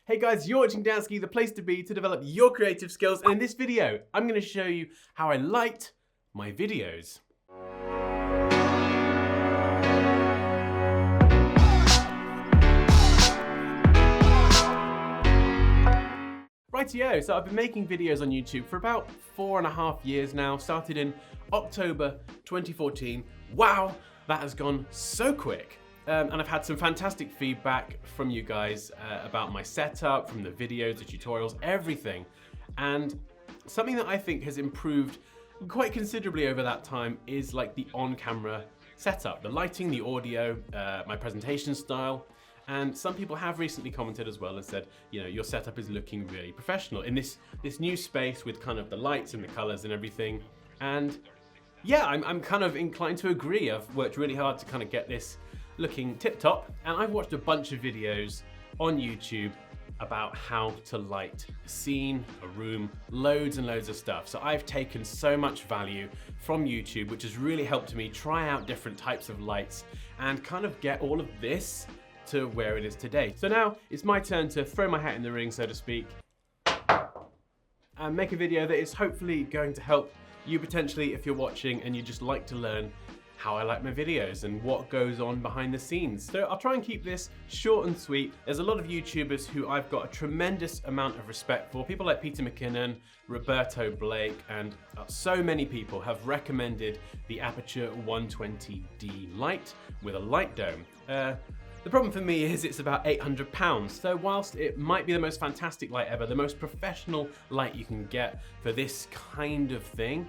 Hey guys, you're watching Dansky, the place to be to develop your creative skills, and in this video, I'm going to show you how I light my videos. Rightio, so I've been making videos on YouTube for about 4.5 years now, started in October 2014. Wow, that has gone so quick. And I've had some fantastic feedback from you guys about my setup, from the videos, the tutorials, everything. And something that I think has improved quite considerably over that time is like the on-camera setup, the lighting, the audio, my presentation style. And some people have recently commented as well and said, you know, your setup is looking really professional in this new space with kind of the lights and the colors and everything. And yeah, I'm kind of inclined to agree. I've worked really hard to kind of get this looking tip-top, and I've watched a bunch of videos on YouTube about how to light a scene, a room, loads and loads of stuff. So I've taken so much value from YouTube, which has really helped me try out different types of lights and kind of get all of this to where it is today. So now it's my turn to throw my hat in the ring, so to speak, and make a video that is hopefully going to help you potentially if you're watching and you just like to learn how I like my videos and what goes on behind the scenes. So I'll try and keep this short and sweet. There's a lot of YouTubers who I've got a tremendous amount of respect for. People like Peter McKinnon, Roberto Blake, and so many people have recommended the Aperture 120D light with a light dome. The problem for me is it's about £800. So whilst it might be the most fantastic light ever, the most professional light you can get for this kind of thing,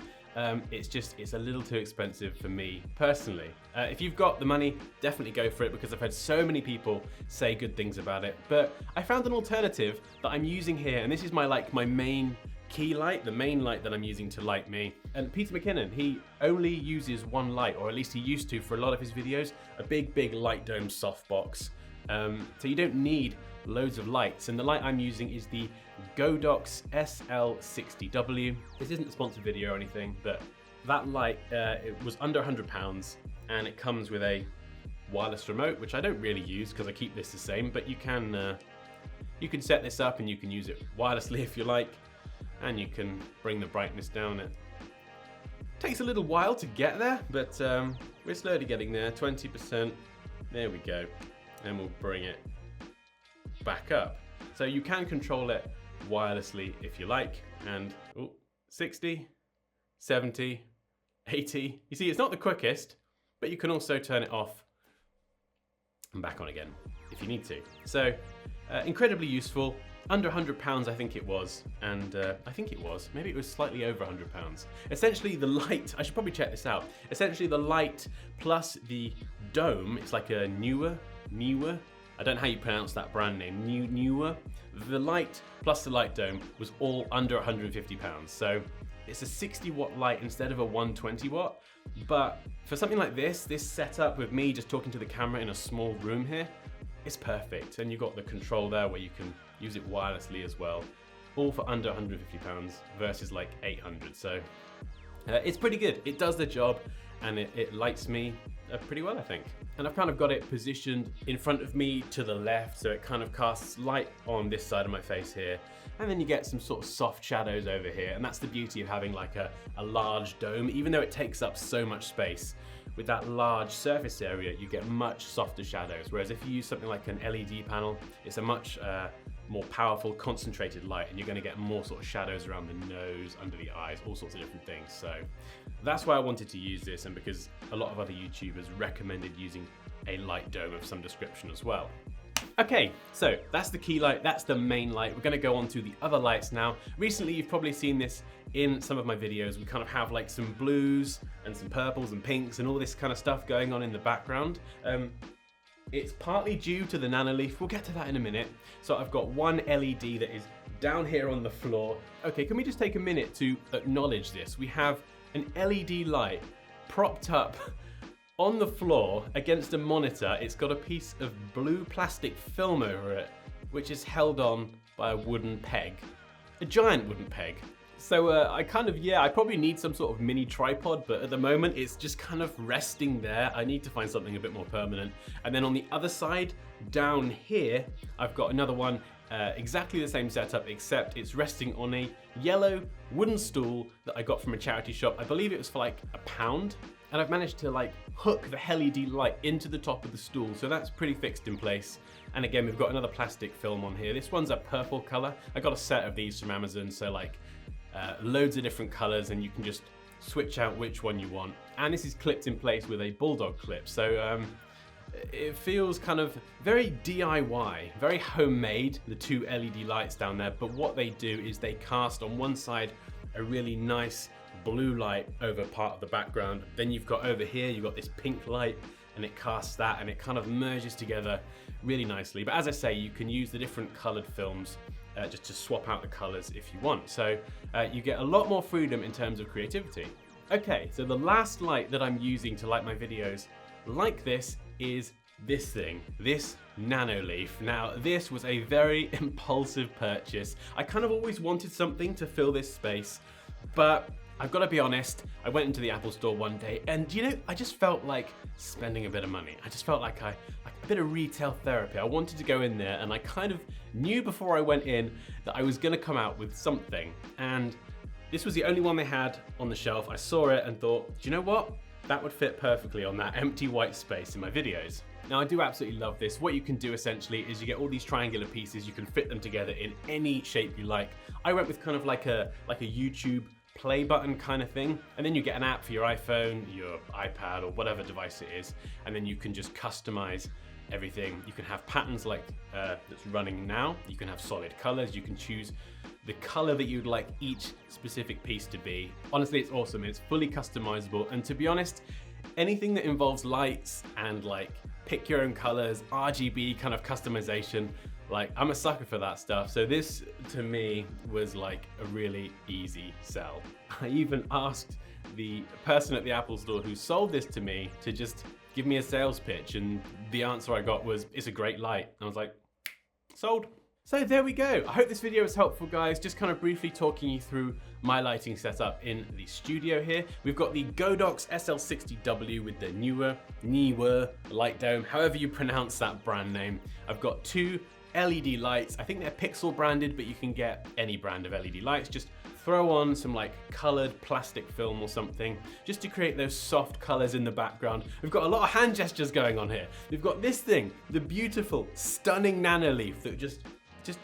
it's a little too expensive for me personally. If you've got the money, definitely go for it because I've heard so many people say good things about it. But I found an alternative that I'm using here, and this is my main key light, the main light that I'm using to light me. And Peter McKinnon, he only uses one light, or at least he used to for a lot of his videos, a big light dome softbox. So you don't need loads of lights, and the light I'm using is the Godox SL60W. This isn't a sponsored video or anything, but that light, it was under £100, and it comes with a wireless remote, which I don't really use because I keep this the same, but you can set this up and you can use it wirelessly if you like, and you can bring the brightness down. It takes a little while to get there, but we're slowly getting there. 20%, there we go, and we'll bring it back up. So you can control it wirelessly if you like, and 60, 70, 80. You see, it's not the quickest, but you can also turn it off and back on again if you need to. So incredibly useful. Under £100 I think it was, and maybe it was slightly over £100. Essentially the light, I should probably check this out. Essentially the light plus the dome, it's like a newer, I don't know how you pronounce that brand name, newer. The light plus the light dome was all under £150. So it's a 60 watt light instead of a 120 watt. But for something like this setup with me just talking to the camera in a small room here, it's perfect. And you've got the control there where you can use it wirelessly as well. All for under £150 versus like 800. So it's pretty good. It does the job, and it lights me pretty well, I think. And I've kind of got it positioned in front of me to the left, so it kind of casts light on this side of my face here, and then you get some sort of soft shadows over here, and that's the beauty of having like a large dome. Even though it takes up so much space, with that large surface area, you get much softer shadows, whereas if you use something like an LED panel, it's a much more powerful, concentrated light, and you're going to get more sort of shadows around the nose, under the eyes, all sorts of different things. So that's why I wanted to use this, and because a lot of other YouTubers recommended using a light dome of some description as well. Okay, so that's the key light, that's the main light. We're going to go on to the other lights now. Recently, you've probably seen this in some of my videos. We kind of have like some blues and some purples and pinks and all this kind of stuff going on in the background. It's partly due to the Nano Leaf. We'll get to that in a minute. So I've got one LED that is down here on the floor. Okay, can we just take a minute to acknowledge this? We have an LED light propped up on the floor against a monitor. It's got a piece of blue plastic film over it, which is held on by a wooden peg, a giant wooden peg. So I probably need some sort of mini tripod, but at the moment it's just kind of resting there. I need to find something a bit more permanent. And then on the other side, down here, I've got another one Exactly the same setup, except it's resting on a yellow wooden stool that I got from a charity shop. I believe it was for like £1. And I've managed to like hook the LED light into the top of the stool, so that's pretty fixed in place. And again, we've got another plastic film on here. This one's a purple color. I got a set of these from Amazon, so like loads of different colors, and you can just switch out which one you want. And this is clipped in place with a bulldog clip, so it feels kind of very DIY, very homemade, the two LED lights down there. But what they do is they cast on one side a really nice blue light over part of the background. Then you've got over here, you've got this pink light, and it casts that, and it kind of merges together really nicely. But as I say, you can use the different colored films just to swap out the colors if you want. So you get a lot more freedom in terms of creativity. Okay, so the last light that I'm using to light my videos like this is this thing, this Nano Leaf. Now, this was a very impulsive purchase. I kind of always wanted something to fill this space, but I've got to be honest, I went into the Apple store one day and, you know, I just felt like spending a bit of money. I just felt like a bit of retail therapy. I wanted to go in there, and I kind of knew before I went in that I was going to come out with something. And this was the only one they had on the shelf. I saw it and thought, do you know what? That would fit perfectly on that empty white space in my videos. Now, I do absolutely love this. What you can do essentially is you get all these triangular pieces, you can fit them together in any shape you like. I went with kind of like a YouTube play button kind of thing, and then you get an app for your iPhone, your iPad, or whatever device it is, and then you can just customize everything. You can have patterns like that's running now, you can have solid colors, you can choose the color that you'd like each specific piece to be. Honestly, it's awesome. It's fully customizable, and to be honest, anything that involves lights and like pick your own colors, RGB kind of customization, like I'm a sucker for that stuff. So this to me was like a really easy sell. I even asked the person at the Apple store who sold this to me to just give me a sales pitch, and the answer I got was, it's a great light. And I was like, sold. So there we go. I hope this video was helpful, guys. Just kind of briefly talking you through my lighting setup in the studio here. We've got the Godox SL60W with the newer light dome, however you pronounce that brand name. I've got two LED lights. I think they're Pixel branded, but you can get any brand of LED lights. Just throw on some like colored plastic film or something just to create those soft colors in the background. We've got a lot of hand gestures going on here. We've got this thing, the beautiful, stunning Nano Leaf that just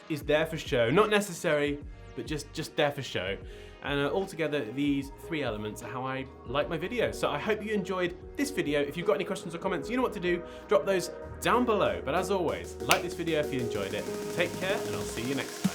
is there for show. Not necessary, but just there for show. And altogether, these three elements are how I like my videos. So I hope you enjoyed this video. If you've got any questions or comments, you know what to do. Drop those down below. But as always, like this video if you enjoyed it. Take care, and I'll see you next time.